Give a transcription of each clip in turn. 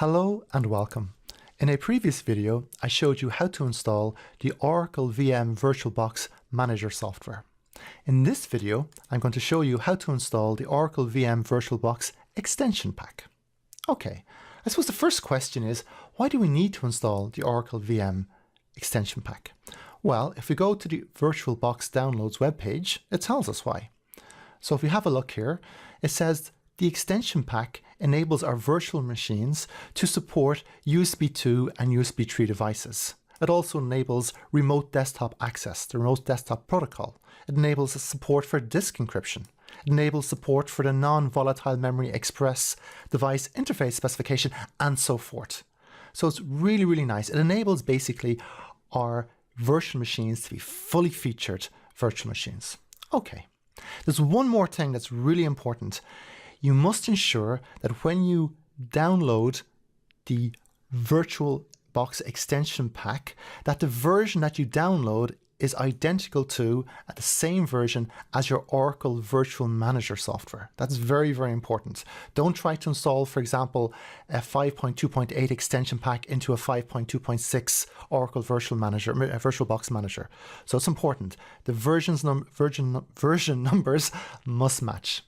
Hello and welcome. In a previous video, I showed you how to install the Oracle VM Virtualbox Manager software. In this video, I'm going to show you how to install the Oracle VM Virtualbox extension pack. Okay, I suppose the first question is, why do we need to install the Oracle VM extension pack? Well, if we go to the VirtualBox Downloads webpage, it tells us why. So if we have a look here, it says the extension pack enables our virtual machines to support USB 2 and USB 3 devices. It also enables remote desktop access, the remote desktop protocol. It enables support for disk encryption. It enables support for the non-volatile memory express device interface specification, and so forth. So it's really, really nice. It enables basically our virtual machines to be fully featured virtual machines. Okay, there's one more thing that's really important. You must ensure that when you download the VirtualBox extension pack, that the version that you download is identical to the same version as your Oracle Virtual Manager software. That's very, very important. Don't try to install, for example, a 5.2.8 extension pack into a 5.2.6 Oracle VirtualBox Manager. So it's important. The version numbers must match.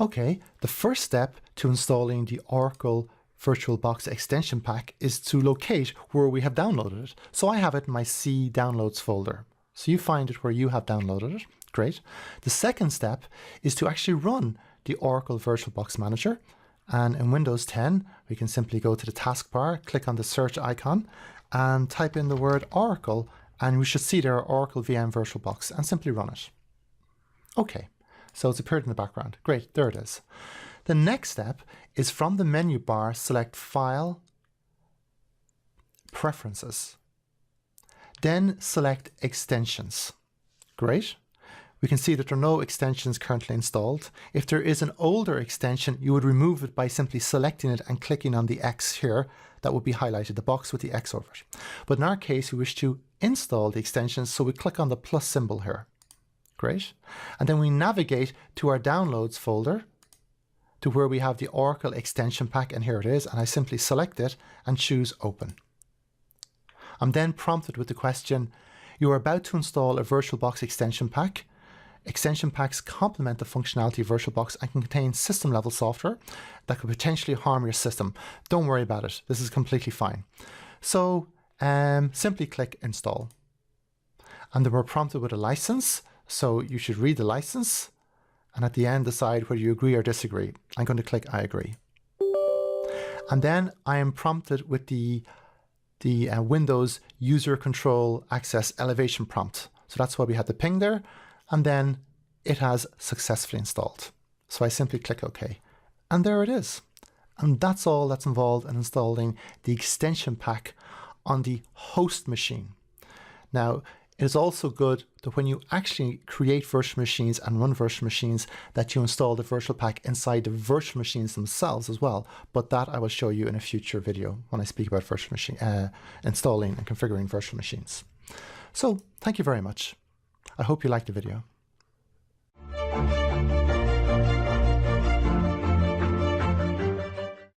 Okay, the first step to installing the Oracle VirtualBox extension pack is to locate where we have downloaded it. So I have it in my C downloads folder. So you find it where you have downloaded it. Great. The second step is to actually run the Oracle VirtualBox Manager. And in Windows 10, we can simply go to the taskbar, click on the search icon, and type in the word Oracle, and we should see there Oracle VM Virtualbox, and simply run it. Okay. So it's appeared in the background. Great, there it is. The next step is from the menu bar, select File, Preferences. Then select Extensions. Great. We can see that there are no extensions currently installed. If there is an older extension, you would remove it by simply selecting it and clicking on the X here. That would be highlighted, the box with the X over it. But in our case, we wish to install the extensions, so we click on the plus symbol here. Great. And then we navigate to our downloads folder to where we have the Oracle extension pack, and here it is, and I simply select it and choose Open. I'm then prompted with the question, you are about to install a VirtualBox extension pack. Extension packs complement the functionality of VirtualBox and can contain system level software that could potentially harm your system. Don't worry about it. This is completely fine. So simply click Install. And then we're prompted with a license. So you should read the license and at the end decide whether you agree or disagree. I'm going to click I agree. And then I am prompted with the Windows User Control Access Elevation prompt. So that's why we had the ping there, and then it has successfully installed. So I simply click OK. And there it is. And that's all that's involved in installing the extension pack on the host machine. Now, it is also good that when you actually create virtual machines and run virtual machines, that you install the virtual pack inside the virtual machines themselves as well. But that I will show you in a future video when I speak about virtual machine installing and configuring virtual machines. So thank you very much. I hope you liked the video.